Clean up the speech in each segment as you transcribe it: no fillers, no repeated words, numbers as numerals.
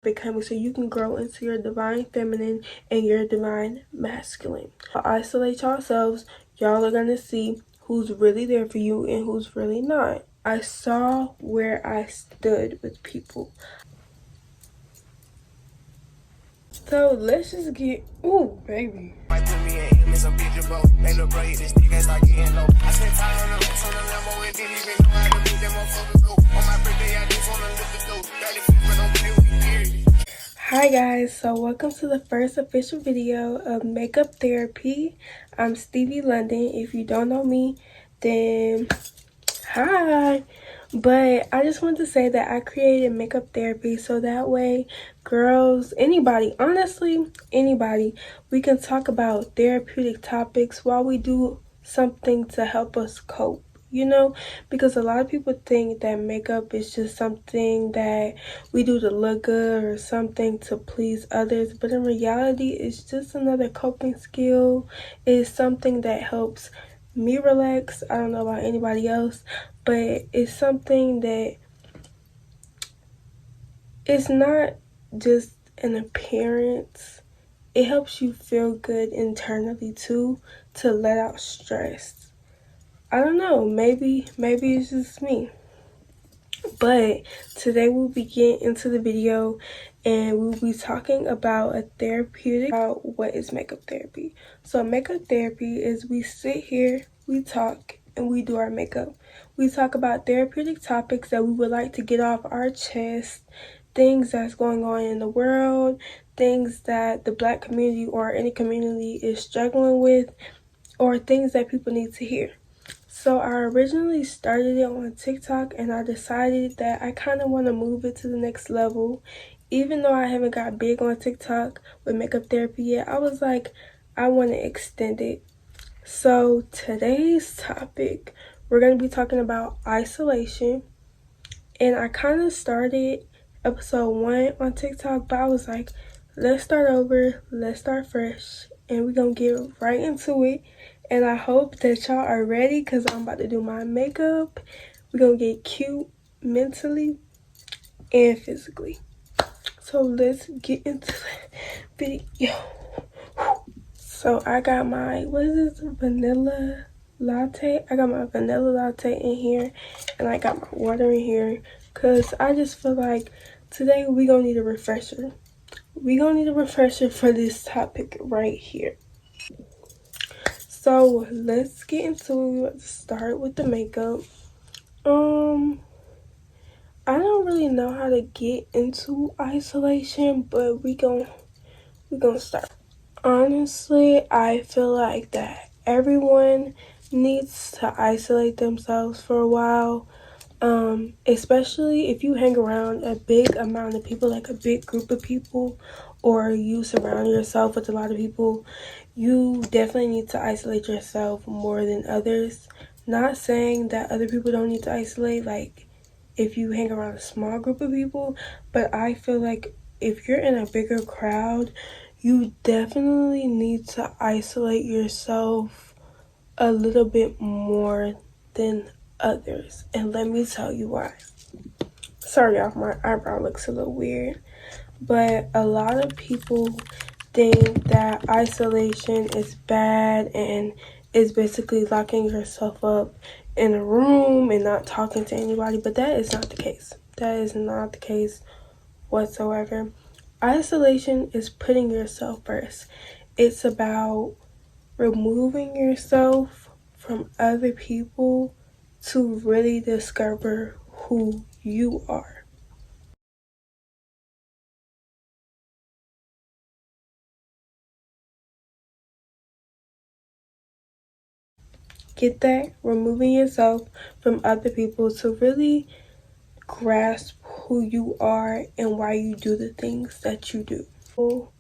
becoming so you can grow into your divine feminine and your divine masculine. Isolate yourselves. Y'all are gonna see who's really there for you and who's really not. I saw where I stood with people. So let's just get, ooh, baby. Hi guys, so welcome to the first official video of Makeup Therapy. I'm Stevei.London. If you don't know me, then hi. But I just wanted to say that I created Makeup Therapy so that way girls, anybody, honestly, anybody, we can talk about therapeutic topics while we do something to help us cope. You know, because a lot of people think that makeup is just something that we do to look good or something to please others, but in reality it's just another coping skill. It's something that helps me relax. I don't know about anybody else, but it's something that it's not just an appearance. It helps you feel good internally too, to let out stress. I don't know, maybe it's just me. But today we'll be getting into the video and we'll be talking about a therapeutic, about what is makeup therapy. So makeup therapy is we sit here, we talk, and we do our makeup. We talk about therapeutic topics that we would like to get off our chest, things that's going on in the world, things that the Black community or any community is struggling with, or things that people need to hear. So I originally started it on TikTok and I decided that I kind of want to move it to the next level. Even though I haven't got big on TikTok with makeup therapy yet, I was like, I want to extend it. So today's topic, we're going to be talking about isolation. And I kind of started episode 1 on TikTok, but I was like, let's start over, let's start fresh, and we're going to get right into it. And I hope that y'all are ready because I'm about to do my makeup. We're going to get cute mentally and physically. So let's get into the video. So I got my, what is this, vanilla latte? I got my vanilla latte in here and I got my water in here because I just feel like today we're going to need a refresher. We're going to need a refresher for this topic right here. So let's get into it. Let's start with the makeup. I don't really know how to get into isolation, but we gonna start. Honestly, I feel like that everyone needs to isolate themselves for a while. Especially if you hang around a big amount of people, like a big group of people, or you surround yourself with a lot of people, you definitely need to isolate yourself more than others. Not saying that other people don't need to isolate, like if you hang around a small group of people, but I feel like if you're in a bigger crowd, you definitely need to isolate yourself a little bit more than others, and let me tell you why. Sorry y'all, my eyebrow looks a little weird, but a lot of people think that isolation is bad and is basically locking yourself up in a room and not talking to anybody, but that is not the case. That is not the case whatsoever. Isolation is putting yourself first. It's about removing yourself from other people to really discover who you are. Get that? Removing yourself from other people to really grasp who you are and why you do the things that you do. People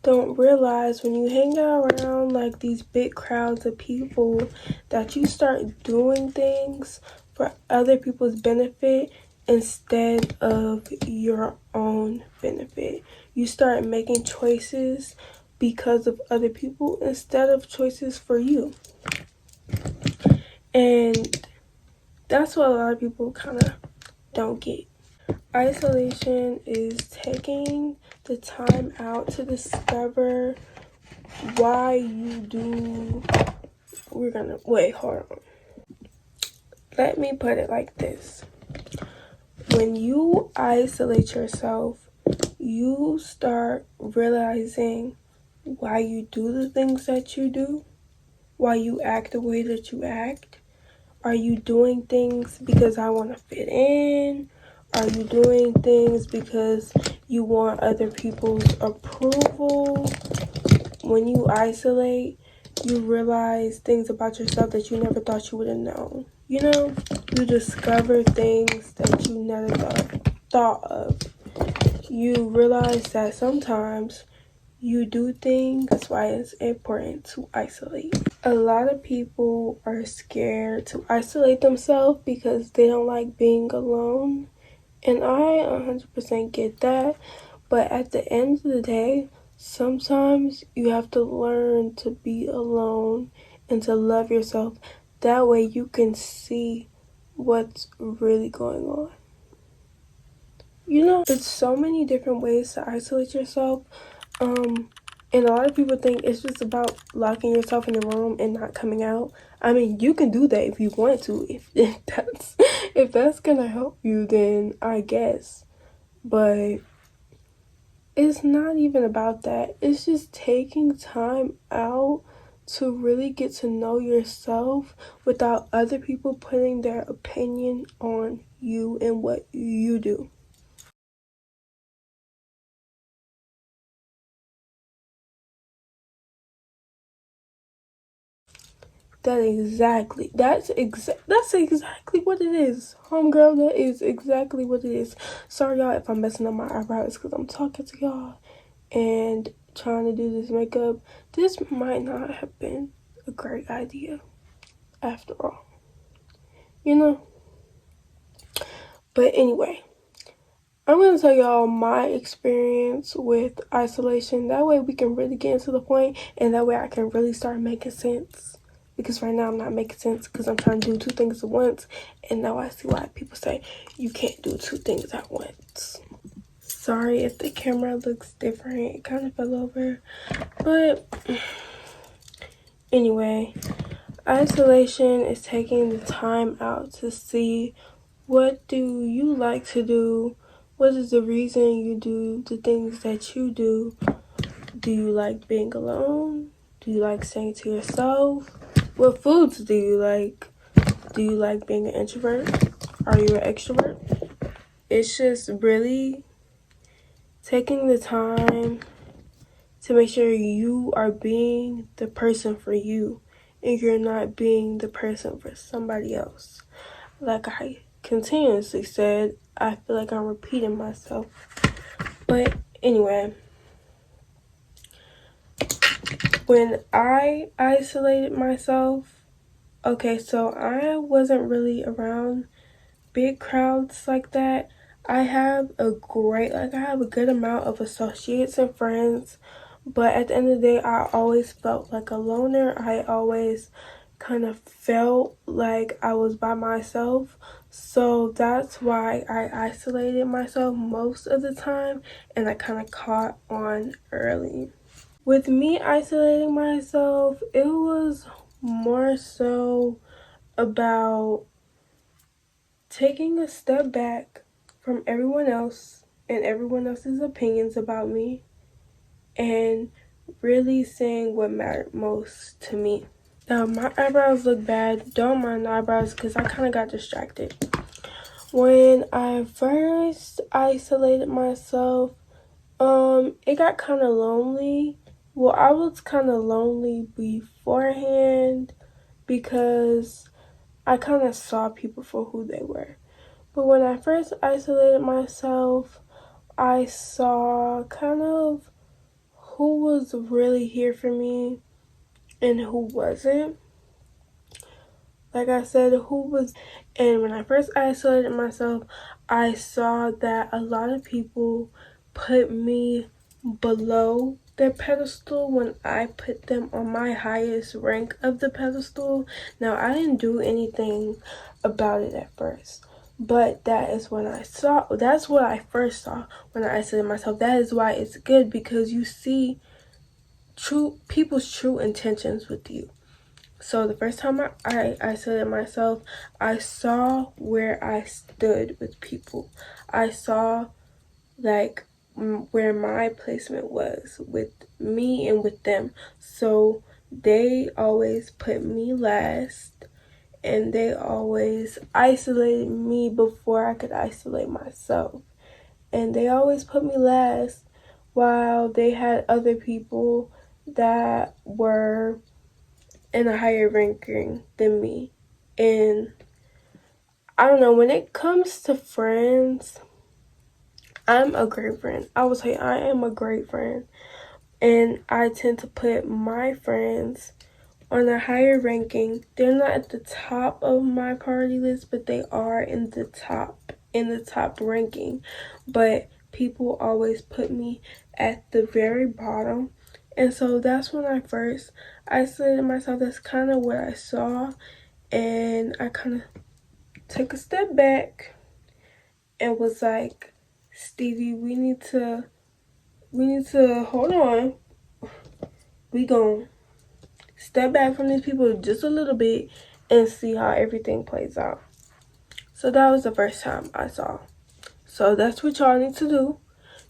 don't realize when you hang out around like these big crowds of people that you start doing things for other people's benefit instead of your own benefit. You start making choices because of other people instead of choices for you. And that's what a lot of people kind of don't get. Isolation is taking the time out to discover why you do. Wait, hold on. Let me put it like this. When you isolate yourself, you start realizing why you do the things that you do, why you act the way that you act. Are you doing things because I want to fit in? Are you doing things because you want other people's approval? When you isolate, you realize things about yourself that you never thought you would have known. You know, you discover things that you never thought of. You realize that sometimes you do things. That's why it's important to isolate. A lot of people are scared to isolate themselves because they don't like being alone. And I 100% get that. But at the end of the day, sometimes you have to learn to be alone and to love yourself. That way you can see what's really going on. You know, it's so many different ways to isolate yourself. And a lot of people think it's just about locking yourself in the room and not coming out. I mean, you can do that if you want to. If that's gonna help you, then I guess. But it's not even about that. It's just taking time out to really get to know yourself without other people putting their opinion on you and what you do. That's exactly what it is. Homegirl, that is exactly what it is. Sorry y'all if I'm messing up my eyebrows because I'm talking to y'all and trying to do this makeup. This might not have been a great idea after all. You know? But anyway, I'm going to tell y'all my experience with isolation. That way we can really get into the point, and that way I can really start making sense. Because right now I'm not making sense because I'm trying to do two things at once. And now I see why people say you can't do two things at once. Sorry if the camera looks different. It kind of fell over. But anyway, isolation is taking the time out to see what do you like to do. What is the reason you do the things that you do? Do you like being alone? Do you like staying to yourself? What foods do you like? Do you like being an introvert? Are you an extrovert? It's just really taking the time to make sure you are being the person for you and you're not being the person for somebody else. Like I continuously said, I feel like I'm repeating myself. But anyway, when I isolated myself, okay, so I wasn't really around big crowds like that. I have I have a good amount of associates and friends, but at the end of the day, I always felt like a loner. I always kind of felt like I was by myself. So that's why I isolated myself most of the time, and I kind of caught on early. With me isolating myself, it was more so about taking a step back from everyone else and everyone else's opinions about me and really saying what mattered most to me. Now, my eyebrows look bad. Don't mind the eyebrows because I kind of got distracted. When I first isolated myself, it got kind of lonely. Well, I was kind of lonely beforehand because I kind of saw people for who they were. But when I first isolated myself, I saw kind of who was really here for me and who wasn't. Like I said, who was. And when I first isolated myself, I saw that a lot of people put me below their pedestal when I put them on my highest rank of the pedestal. Now, I didn't do anything about it at first. But that's what I first saw when I isolated myself. That is why it's good, because you see people's true intentions with you. So the first time I isolated myself, I saw where I stood with people. I saw like where my placement was with me and with them. So they always put me last, and they always isolated me before I could isolate myself. And they always put me last, while they had other people that were in a higher ranking than me. And I don't know, when it comes to friends, I'm a great friend. I would say I am a great friend. And I tend to put my friends on a higher ranking. They're not at the top of my priority list, but they are in the top ranking. But people always put me at the very bottom. And so that's when I first isolated myself. That's kind of what I saw. And I kind of took a step back and was like, Stevie, we need to hold on. We gon' step back from these people just a little bit and see how everything plays out. So that was the first time I saw. So that's what y'all need to do.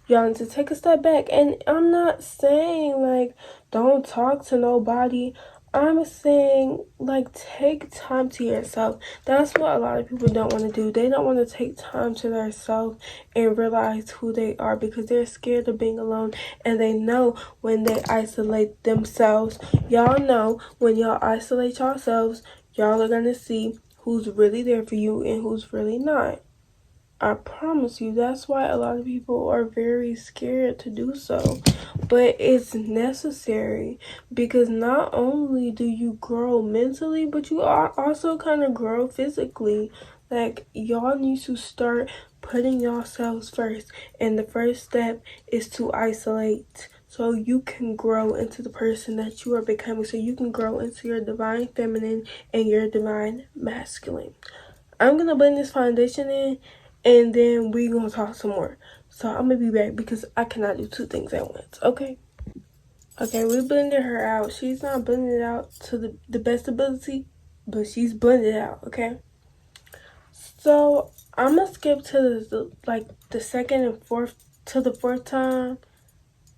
Y'all need to take a step back. And I'm not saying like don't talk to nobody. I'm saying like take time to yourself. That's what a lot of people don't want to do. They don't want to take time to themselves and realize who they are, because they're scared of being alone. And they know when they isolate themselves. Y'all know when y'all isolate yourselves, y'all are going to see who's really there for you and who's really not. I promise you, that's why a lot of people are very scared to do so. But it's necessary, because not only do you grow mentally, but you also kind of grow physically. Like, y'all need to start putting yourselves first. And the first step is to isolate, so you can grow into the person that you are becoming. So you can grow into your divine feminine and your divine masculine. I'm going to blend this foundation in, and then we gonna talk some more. So I'm gonna be back, because I cannot do two things at once. Okay, we blended her out. She's not blended out to the best ability, but she's blended out. Okay, so I'm gonna skip to the second and fourth to the fourth time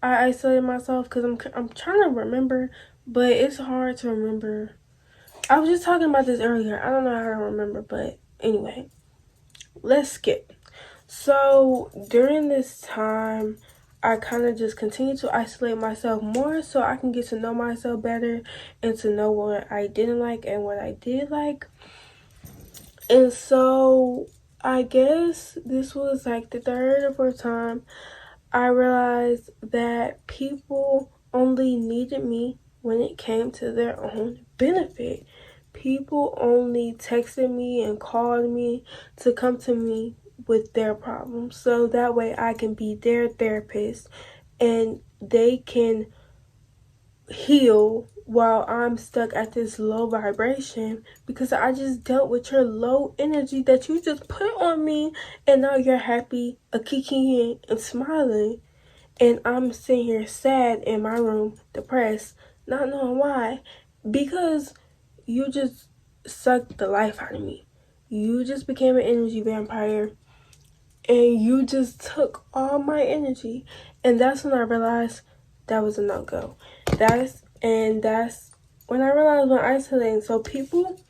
I isolated myself, because I'm trying to remember, but it's hard to remember. I was just talking about this earlier. I don't know how to remember, but anyway, let's skip. So during this time, I kind of just continued to isolate myself more, so I can get to know myself better and to know what I didn't like and what I did like. And so I guess this was like the third or fourth time I realized that people only needed me when it came to their own benefit. People only texted me and called me to come to me with their problems, so that way I can be their therapist and they can heal while I'm stuck at this low vibration, because I just dealt with your low energy that you just put on me, and now you're happy, a kiki and smiling, and I'm sitting here sad in my room, depressed, not knowing why, because you just sucked the life out of me. You just became an energy vampire, and you just took all my energy. And that's when I realized that was a no-go. That's when I realized when isolating. So people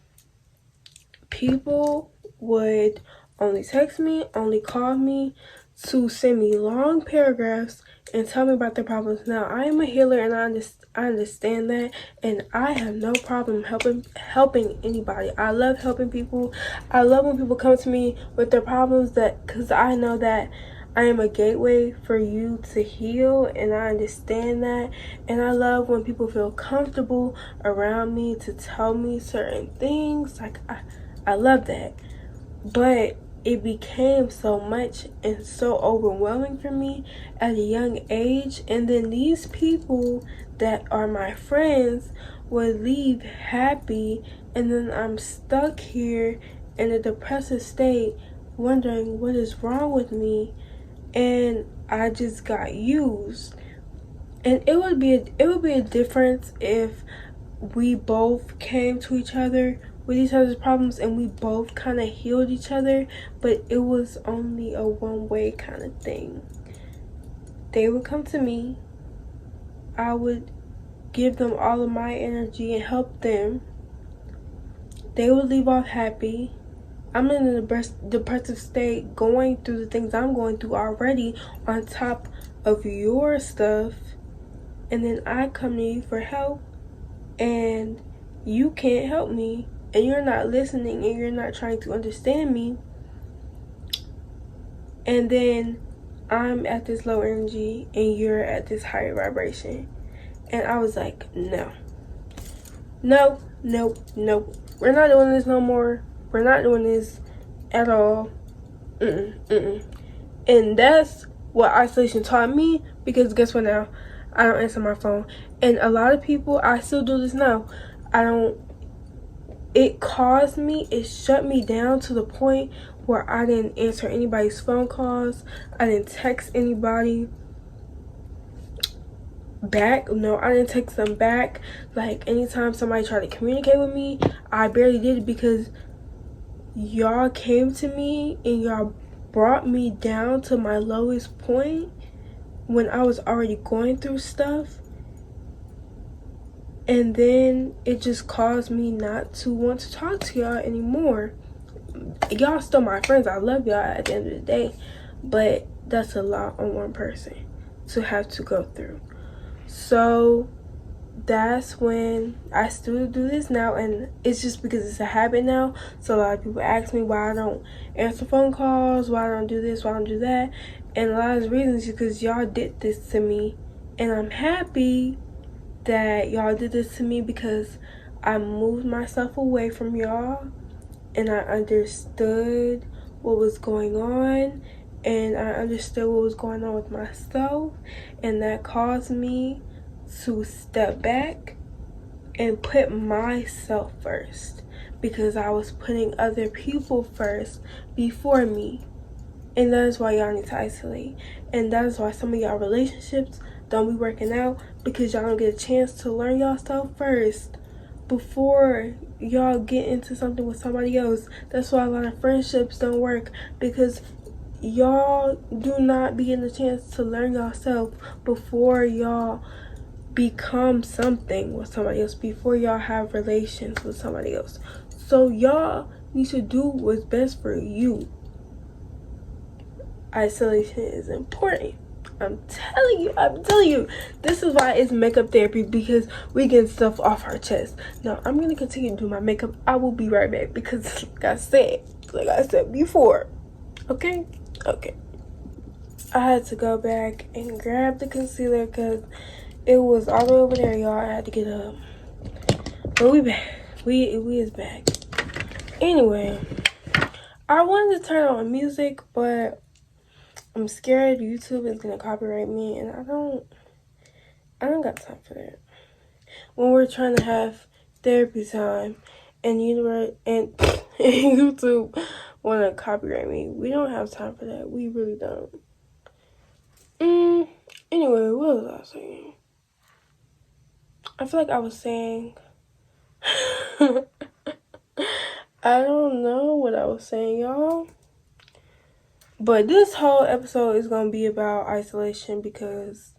would only text me, only call me, to send me long paragraphs and tell me about their problems. Now, I am a healer, and I understand that, and I have no problem helping anybody. I love helping people. I love when people come to me with their problems, because I know that I am a gateway for you to heal, and I understand that. And I love when people feel comfortable around me to tell me certain things. Like, I love that. But it became so much and so overwhelming for me at a young age. And then these people that are my friends would leave happy, and then I'm stuck here in a depressive state wondering what is wrong with me, and I just got used. And it would be a difference if we both came to each other with each other's problems and we both kind of healed each other, but it was only a one-way kind of thing. They would come to me, I would give them all of my energy and help them. They would leave off happy. I'm in a depressive state, going through the things I'm going through already on top of your stuff, and then I come to you for help, and you can't help me, and you're not listening, and you're not trying to understand me. And then I'm at this low energy, and you're at this higher vibration. And I was like, no. No. We're not doing this no more. We're not doing this at all. And that's what isolation taught me, because guess what now? I don't answer my phone. And a lot of people, I still do this now. It shut me down to the point where I didn't answer anybody's phone calls. I didn't text anybody back. No, I didn't text them back. Like, anytime somebody tried to communicate with me, I barely did it, because y'all came to me and y'all brought me down to my lowest point when I was already going through stuff. And then it just caused me not to want to talk to y'all anymore. Y'all still my friends. I love y'all at the end of the day. But that's a lot on one person to have to go through. So that's when I still do this now, and it's just because it's a habit now. So a lot of people ask me why I don't answer phone calls, why I don't do this, why I don't do that. And a lot of the reasons is because y'all did this to me, and I'm happy that y'all did this to me, because I moved myself away from y'all, and I understood what was going on, and I understood what was going on with myself, and that caused me to step back and put myself first, because I was putting other people first before me. And that is why y'all need to isolate. And that is why some of y'all relationships don't be working out, because y'all don't get a chance to learn yourself first before y'all get into something with somebody else. That's why a lot of friendships don't work, because y'all do not be getting a chance to learn yourself before y'all become something with somebody else, before y'all have relations with somebody else. So y'all need to do what's best for you. Isolation is important. I'm telling you. This is why it's makeup therapy, because we get stuff off our chest. Now, I'm going to continue to do my makeup. I will be right back, because like I said before. Okay. I had to go back and grab the concealer, because it was all the way over there, y'all. I had to get up. But we back. We is back. Anyway, I wanted to turn on music, but I'm scared YouTube is gonna copyright me, and I don't got time for that. When we're trying to have therapy time, and YouTube wanna copyright me, we don't have time for that. We really don't. Anyway, what was I saying? I feel like I was saying I don't know what I was saying, y'all. But this whole episode is going to be about isolation, because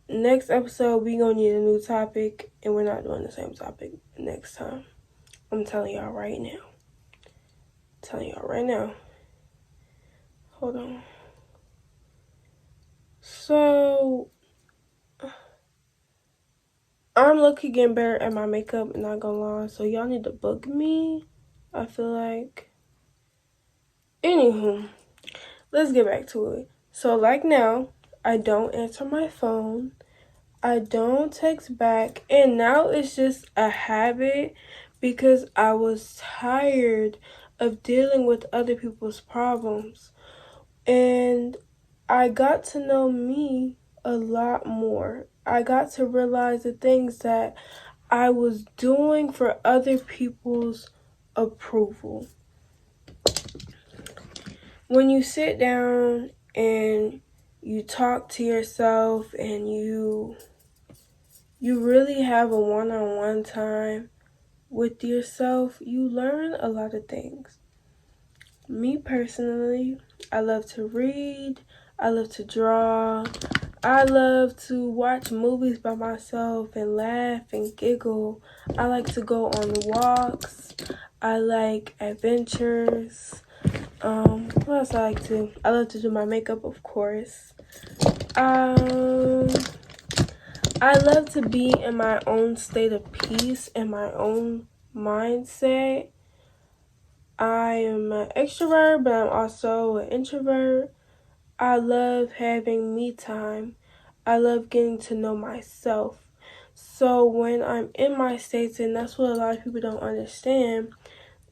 next episode we going to need a new topic, and we're not doing the same topic next time. I'm telling y'all right now. Hold on. So, I'm lucky getting better at my makeup, not gonna lie. So y'all need to book me, I feel like. Anywho, let's get back to it. So like now, I don't answer my phone. I don't text back. And now it's just a habit, because I was tired of dealing with other people's problems. And I got to know me a lot more. I got to realize the things that I was doing for other people's approval. when you sit down and you talk to yourself and you really have a one-on-one time with yourself, you learn a lot of things. Me personally, I love to read, I love to draw, I love to watch movies by myself and laugh and giggle. I like to go on walks. I like adventures. What else I like to? I love to do my makeup, of course. Um, I love to be in my own state of peace and my own mindset. I am an extrovert, but I'm also an introvert. I love having me time. I love getting to know myself. So when I'm in my states, and that's what a lot of people don't understand,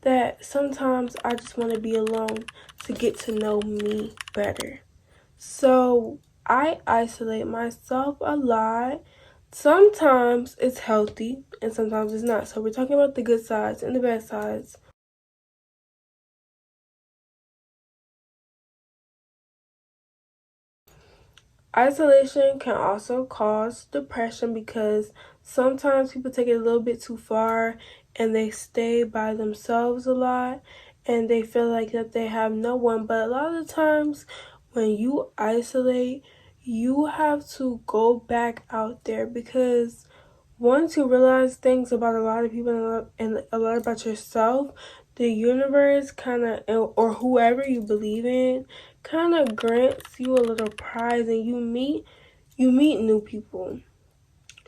that sometimes I just want to be alone to get to know me better. So I isolate myself a lot. Sometimes it's healthy and sometimes it's not. So we're talking about the good sides and the bad sides. Isolation can also cause depression because sometimes people take it a little bit too far and they stay by themselves a lot and they feel like that they have no one. But a lot of the times when you isolate, you have to go back out there because once you realize things about a lot of people and a lot about yourself, the universe kind of, or whoever you believe in, kind of grants you a little prize, and you meet new people.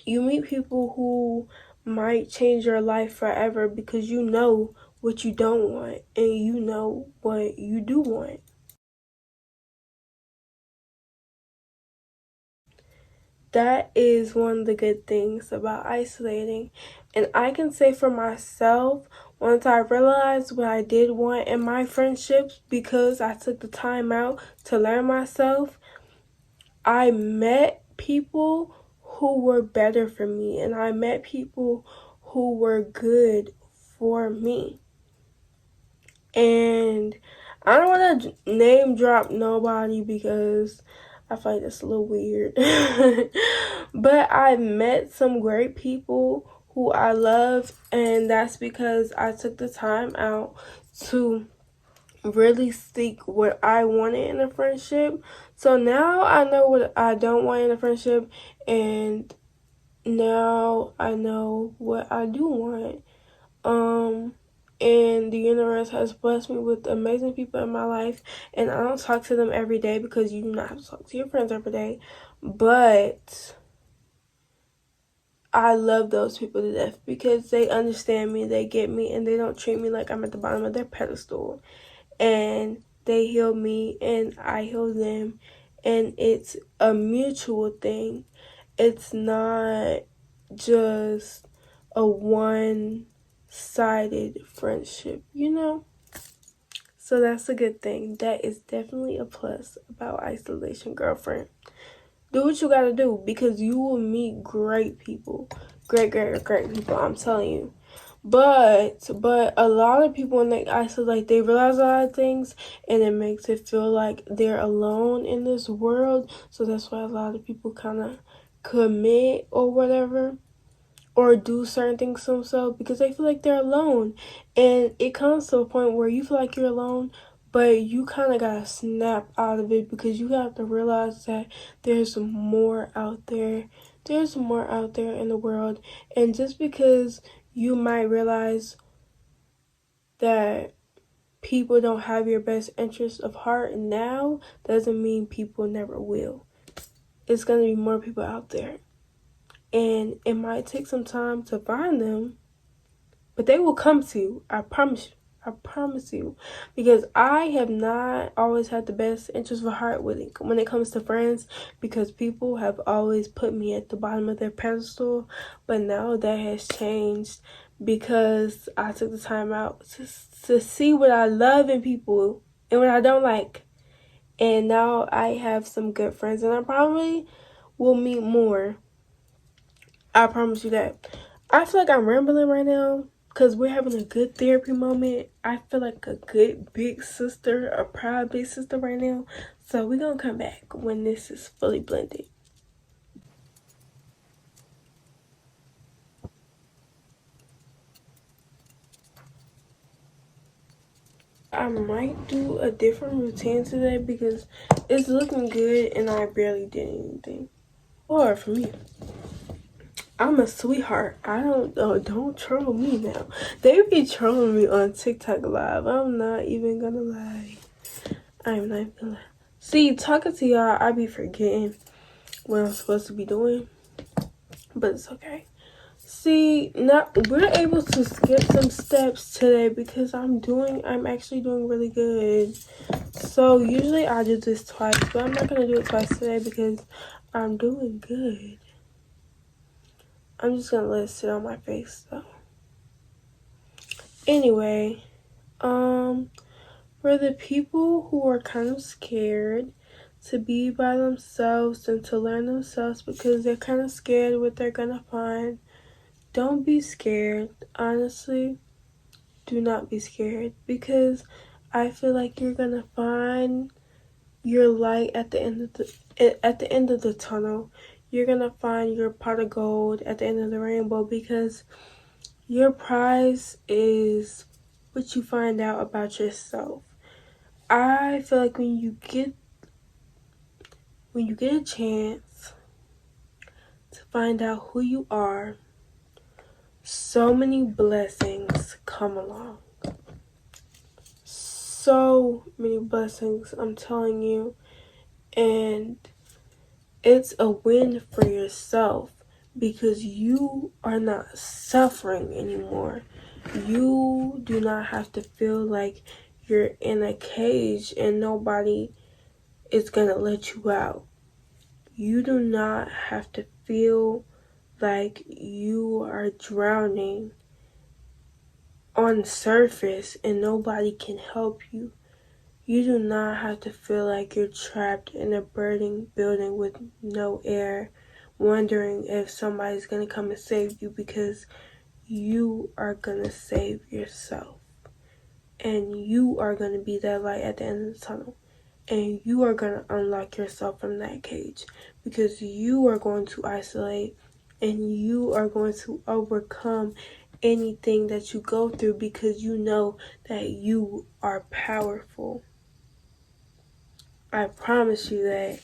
You meet people who might change your life forever because you know what you don't want and you know what you do want. That is one of the good things about isolating. And I can say for myself, once I realized what I did want in my friendships because I took the time out to learn myself, I met people who were better for me and I met people who were good for me. And I don't want to name drop nobody because I find this a little weird. But I met some great people who I love, and that's because I took the time out to really seek what I wanted in a friendship. So now I know what I don't want in a friendship, and now I know what I do want. Um, and the universe has blessed me with amazing people in my life. And I don't talk to them every day because you do not have to talk to your friends every day. But I love those people to death because they understand me, they get me, and they don't treat me like I'm at the bottom of their pedestal. And they heal me and I heal them. And it's a mutual thing. It's not just a one-sided friendship, you know? So that's a good thing. That is definitely a plus about isolation, girlfriend. Do what you gotta do because you will meet great people. Great people, I'm telling you. But a lot of people when they isolate, they realize a lot of things and it makes it feel like they're alone in this world. So that's why a lot of people kind of commit or whatever or do certain things to themselves because they feel like they're alone. And it comes to a point where you feel like you're alone, but you kind of gotta snap out of it because you have to realize that there's more out there. There's more out there in the world. And just because you might realize that people don't have your best interest of heart now doesn't mean people never will. It's going to be more people out there. And it might take some time to find them, but they will come to you. I promise you. I promise you. Because I have not always had the best interest of heart with it when it comes to friends because people have always put me at the bottom of their pedestal. But now that has changed because I took the time out to see what I love in people and what I don't like. And now I have some good friends and I probably will meet more. I promise you that. I feel like I'm rambling right now. because we're having a good therapy moment. I feel like a good big sister, a proud big sister right now. So we're going to come back when this is fully blended. I might do a different routine today because it's looking good and I barely did anything. Or for me, I'm a sweetheart. I don't troll me now. They be trolling me on TikTok live. I'm not even gonna lie. I'm not even gonna lie. See, talking to y'all, I be forgetting what I'm supposed to be doing, but it's okay. See, now we're able to skip some steps today because I'm actually doing really good. So usually I do this twice, but I'm not gonna do it twice today because I'm doing good. I'm just gonna let it sit on my face though. Anyway, for the people who are kind of scared to be by themselves and to learn themselves because they're kind of scared what they're gonna find, don't be scared. Honestly, do not be scared because I feel like you're gonna find your light at the end of the tunnel. You're gonna find your pot of gold at the end of the rainbow because your prize is what you find out about yourself. I feel like when you get a chance to find out who you are, so many blessings come along. So many blessings, I'm telling you. And it's a win for yourself because you are not suffering anymore. You do not have to feel like you're in a cage and nobody is gonna let you out. You do not have to feel like you are drowning on the surface and nobody can help you. You do not have to feel like you're trapped in a burning building with no air, wondering if somebody's gonna come and save you because you are gonna save yourself. And you are gonna be that light at the end of the tunnel. And you are gonna unlock yourself from that cage because you are going to isolate and you are going to overcome anything that you go through because you know that you are powerful. I promise you that.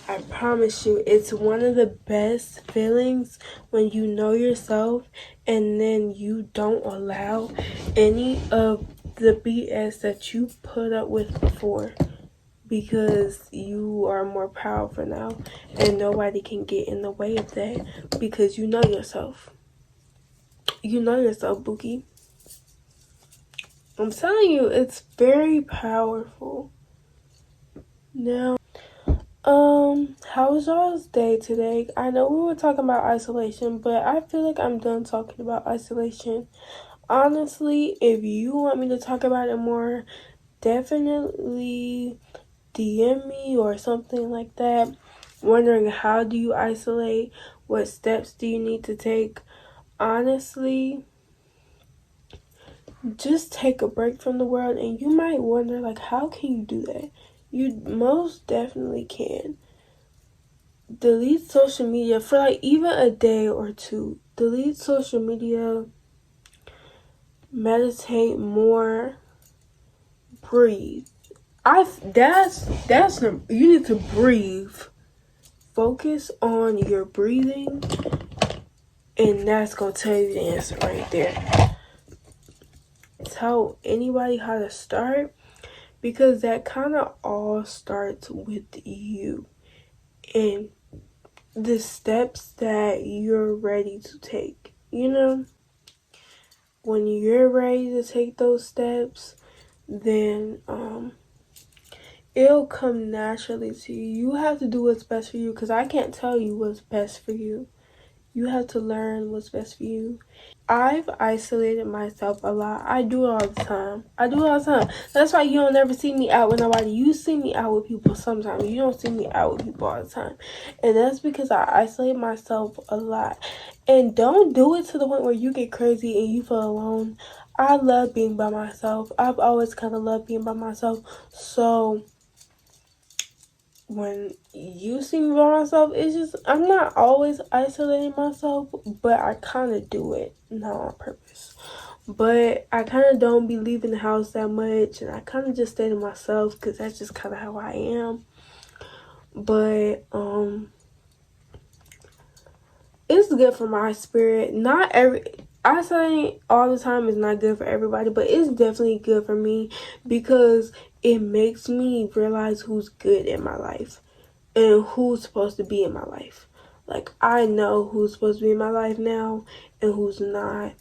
I promise you, it's one of the best feelings when you know yourself and then you don't allow any of the BS that you put up with before because you are more powerful now and nobody can get in the way of that because you know yourself. You know yourself, Bookie. I'm telling you, it's very powerful. Now, how was y'all's day today? I know we were talking about isolation, but I feel like I'm done talking about isolation. Honestly, if you want me to talk about it more, definitely DM me or something like that. Wondering how do you isolate? What steps do you need to take? Honestly, just take a break from the world and you might wonder like how can you do that? You most definitely can. Delete social media for like even a day or two. Delete social media, meditate more, breathe. That's you need to breathe. Focus on your breathing and that's gonna tell you the answer right there. Tell anybody how to start because that kind of all starts with you and the steps that you're ready to take. You know, when you're ready to take those steps, then it'll come naturally to you. You have to do what's best for you because I can't tell you what's best for you. You have to learn what's best for you. I've isolated myself a lot. I do it all the time. That's why you don't ever see me out with nobody. You see me out with people sometimes. You don't see me out with people all the time. And that's because I isolate myself a lot. And don't do it to the point where you get crazy and you feel alone. I love being by myself. I've always kind of loved being by myself. So when you see me by myself, it's just, I'm not always isolating myself, but I kind of do it, not on purpose. But I kind of don't be leaving the house that much, and I kind of just stay to myself because that's just kind of how I am. But it's good for my spirit. Not every, I say all the time is not good for everybody, but it's definitely good for me because it makes me realize who's good in my life and who's supposed to be in my life. Like, I know who's supposed to be in my life now and who's not.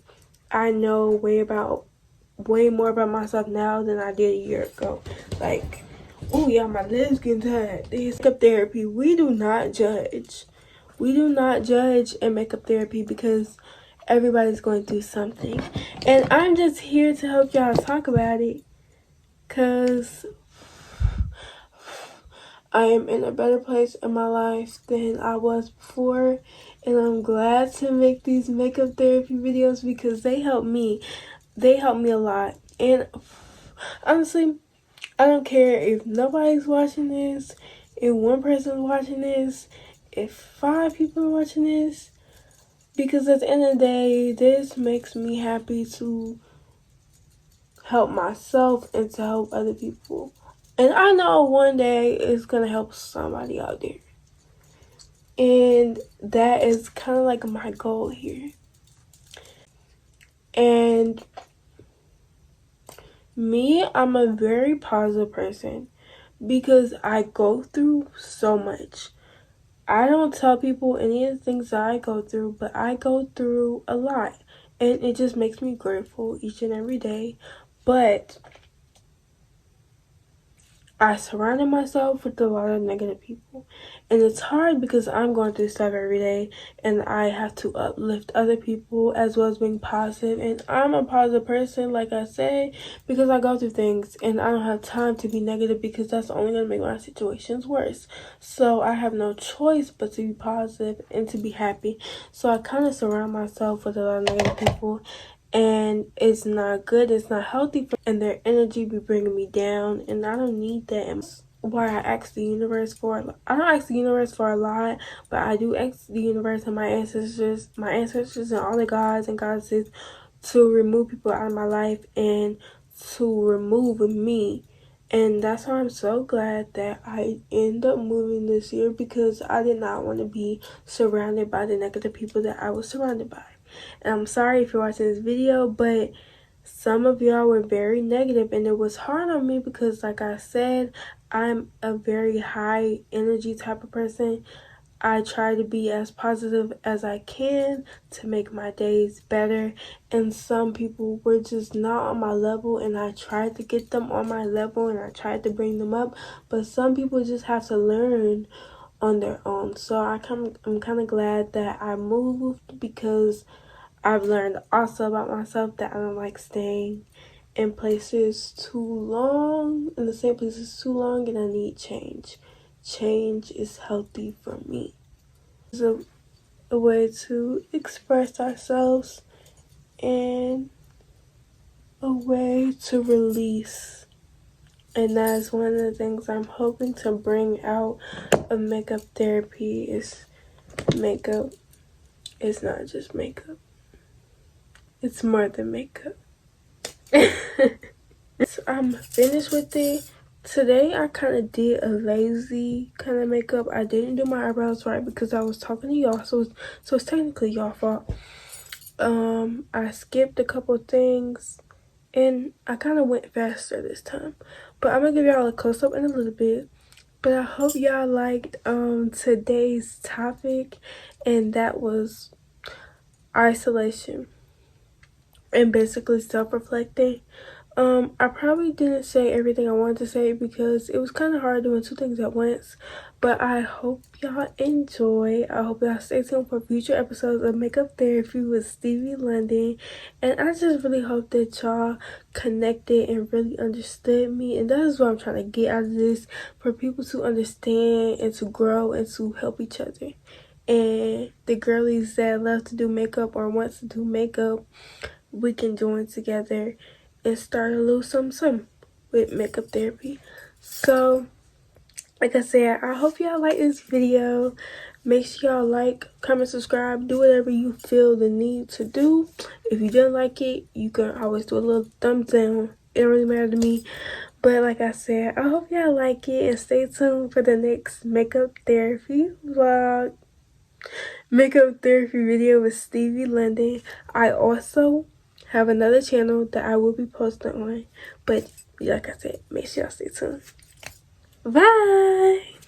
I know way more about myself now than I did a year ago. Like, oh yeah, my legs getting tired. This makeup therapy, we do not judge. We do not judge in makeup therapy because everybody's going through something. And I'm just here to help y'all talk about it because I am in a better place in my life than I was before. And I'm glad to make these makeup therapy videos because they help me. They help me a lot. And honestly, I don't care if nobody's watching this, if one person's watching this, if 5 people are watching this, because at the end of the day, this makes me happy to help myself and to help other people. And I know one day it's going to help somebody out there. And that is kind of like my goal here. And me, I'm a very positive person because I go through so much. I don't tell people any of the things that I go through, but I go through a lot. And it just makes me grateful each and every day. But I surrounded myself with a lot of negative people. And it's hard because I'm going through stuff every day and I have to uplift other people as well as being positive. And I'm a positive person, like I said, because I go through things and I don't have time to be negative because that's only going to make my situations worse. So I have no choice but to be positive and to be happy. So I kind of surround myself with a lot of negative people. And it's not good, it's not healthy, and their energy be bringing me down, and I don't need that. And why I ask the universe for, I don't ask the universe for a lot, but I do ask the universe and my ancestors and all the gods and goddesses to remove people out of my life and to remove me. And that's why I'm so glad that I end up moving this year because I did not want to be surrounded by the negative people that I was surrounded by. And I'm sorry if you're watching this video, but some of y'all were very negative and it was hard on me because, like I said, I'm a very high energy type of person. I try to be as positive as I can to make my days better, and some people were just not on my level, and I tried to get them on my level and I tried to bring them up, but some people just have to learn on their own. So I'm kind of glad that I moved because I've learned also about myself that I don't like staying in places too long, in the same places too long, and I need change. Change is healthy for me. It's a way to express ourselves and a way to release. And that's one of the things I'm hoping to bring out of makeup therapy is makeup. It's not just makeup. It's more than makeup. I'm finished with it. Today I kind of did a lazy kind of makeup. I didn't do my eyebrows right because I was talking to y'all, so it's technically y'all fault. I skipped a couple things and I kind of went faster this time. But I'm gonna give y'all a close-up in a little bit. But I hope y'all liked today's topic, and that was isolation and basically self-reflecting. I probably didn't say everything I wanted to say because it was kind of hard doing 2 things at once, but I hope y'all enjoy. I hope y'all stay tuned for future episodes of Makeup Therapy with Stevei.London, and I just really hope that y'all connected and really understood me, and that is what I'm trying to get out of this, for people to understand and to grow and to help each other. and the girlies that love to do makeup or wants to do makeup, we can join together and start a little something with makeup therapy. So like I said, I hope y'all like this video. Make sure y'all like, comment, subscribe, do whatever you feel the need to do. If you didn't like it, you can always do a little thumbs down. It don't really matter to me. But like I said, I hope y'all like it, and stay tuned for the next makeup therapy vlog. Makeup therapy video with Stevei.London. I also have another channel that I will be posting on. But like I said, make sure y'all stay tuned. Bye!